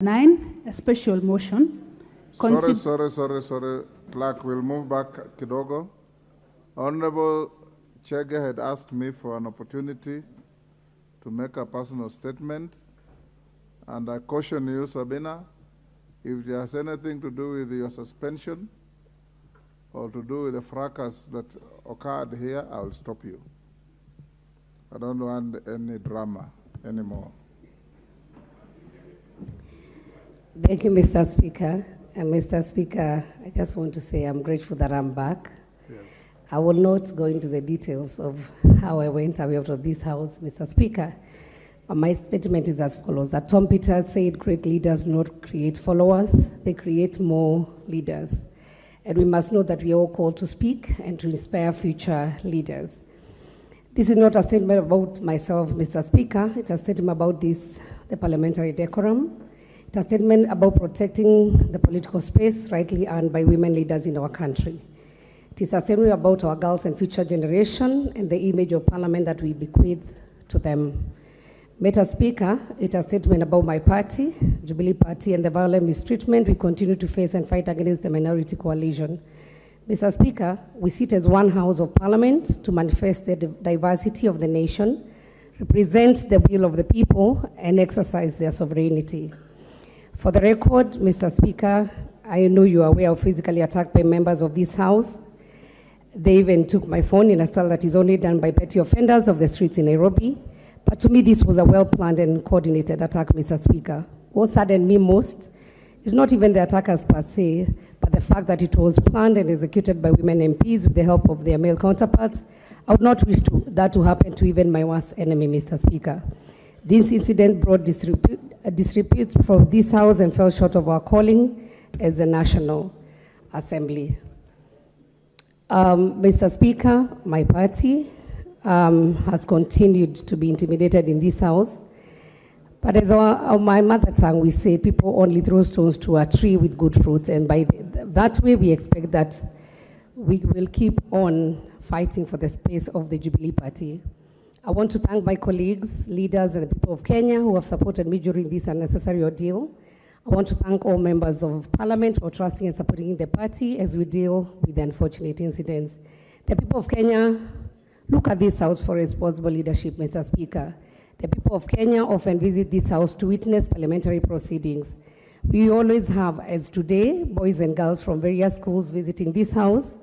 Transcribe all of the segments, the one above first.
9, a special motion. Sorry. Clerk, we'll move back kidogo. Honorable Chege had asked me for an opportunity to make a personal statement. And I caution you, Sabina, if there's anything to do with your suspension or to do with the fracas that occurred here, I'll stop you. I don't want any drama anymore. Thank you, Mr. Speaker. And Mr. Speaker, I just want to say I'm grateful that I'm back. Yes. I will not go into the details of how I went away out of this house, Mr. Speaker. My statement is as follows, that Tom Peters said great leaders not create followers, they create more leaders. And we must know that we are all called to speak and to inspire future leaders. This is not a statement about myself, Mr. Speaker. It's a statement about the parliamentary decorum. It's a statement about protecting the political space rightly earned by women leaders in our country. It is a statement about our girls and future generation and the image of parliament that we bequeath to them. Mr. Speaker, it's a statement about my party, Jubilee Party, and the violent mistreatment we continue to face and fight against the minority coalition. Mr. Speaker, we sit as one house of parliament to manifest the diversity of the nation, represent the will of the people, and exercise their sovereignty. For the record, Mr. Speaker, I know you are aware of physically attacked by members of this house. They even took my phone in a style that is only done by petty offenders of the streets in Nairobi. But to me, this was a well-planned and coordinated attack, Mr. Speaker. What saddened me most is not even the attackers per se, but the fact that it was planned and executed by women MPs with the help of their male counterparts. I would not wish that to happen to even my worst enemy, Mr. Speaker. This incident brought disrepute from this house and fell short of our calling as the National Assembly. Mr. Speaker, my party has continued to be intimidated in this house. But as my mother tongue, we say people only throw stones to a tree with good fruits, and by that way we expect that we will keep on fighting for the space of the Jubilee Party. I want to thank my colleagues, leaders, and the people of Kenya who have supported me during this unnecessary ordeal. I want to thank all members of Parliament for trusting and supporting the party as we deal with the unfortunate incidents. The people of Kenya look at this house for responsible leadership, Mr. Speaker. The people of Kenya often visit this house to witness parliamentary proceedings. We always have, as today, boys and girls from various schools visiting this house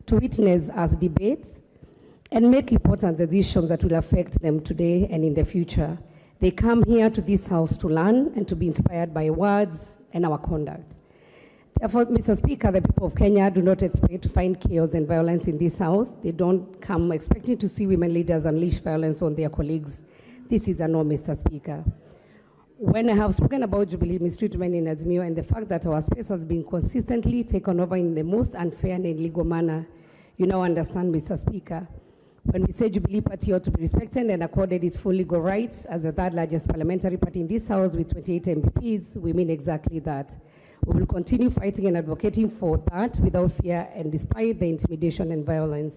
to witness us debates and make important decisions that will affect them today and in the future. They come here to this house to learn and to be inspired by words and our conduct. Therefore, Mr. Speaker, the people of Kenya do not expect to find chaos and violence in this house. They don't come expecting to see women leaders unleash violence on their colleagues. This is a no, Mr. Speaker. When I have spoken about Jubilee mistreatment in Azimio and the fact that our space has been consistently taken over in the most unfair and illegal manner, you now understand, Mr. Speaker. When we say Jubilee Party ought to be respected and accorded its full legal rights as the third largest parliamentary party in this house with 28 MPs, we mean exactly that. We will continue fighting and advocating for that without fear and despite the intimidation and violence.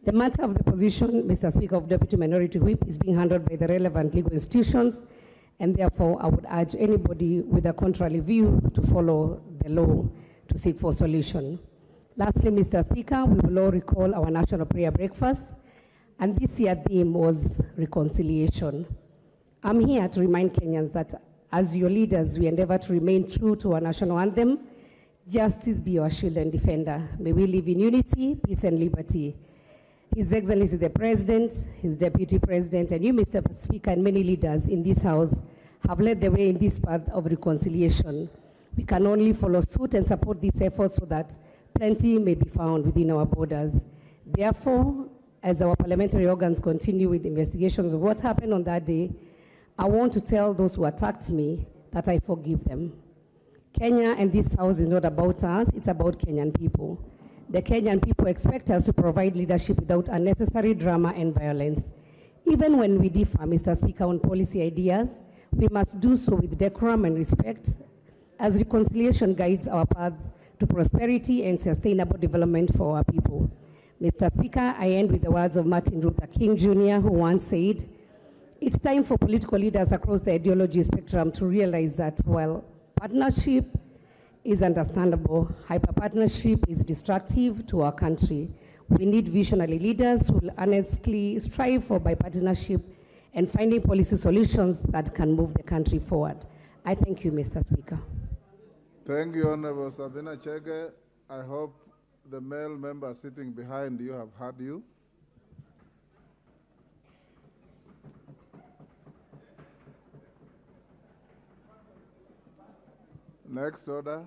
The matter of the position, Mr. Speaker, of Deputy Minority Whip is being handled by the relevant legal institutions, and therefore I would urge anybody with a contrary view to follow the law to seek for solution. Lastly, Mr. Speaker, we will all recall our national prayer breakfast, and this year's theme was reconciliation. I'm here to remind Kenyans that as your leaders, we endeavor to remain true to our national anthem, justice be our shield and defender. May we live in unity, peace, and liberty. His Excellency the President, his Deputy President, and you, Mr. Speaker, and many leaders in this House have led the way in this path of reconciliation. We can only follow suit and support this effort so that plenty may be found within our borders. Therefore, as our parliamentary organs continue with investigations of what happened on that day, I want to tell those who attacked me that I forgive them. Kenya and this House is not about us, it's about Kenyan people. The Kenyan people expect us to provide leadership without unnecessary drama and violence. Even when we differ, Mr. Speaker, on policy ideas, we must do so with decorum and respect, as reconciliation guides our path to prosperity and sustainable development for our people. Mr. Speaker, I end with the words of Martin Luther King Jr., who once said, It's time for political leaders across the ideology spectrum to realize that while partnership is understandable, hyper-partnership is destructive to our country. We need visionary leaders who will honestly strive for bipartisanship and finding policy solutions that can move the country forward. I thank you, Mr. Speaker. Thank you, Honorable Sabina Chege. I hope the male member sitting behind you have heard you. Next order.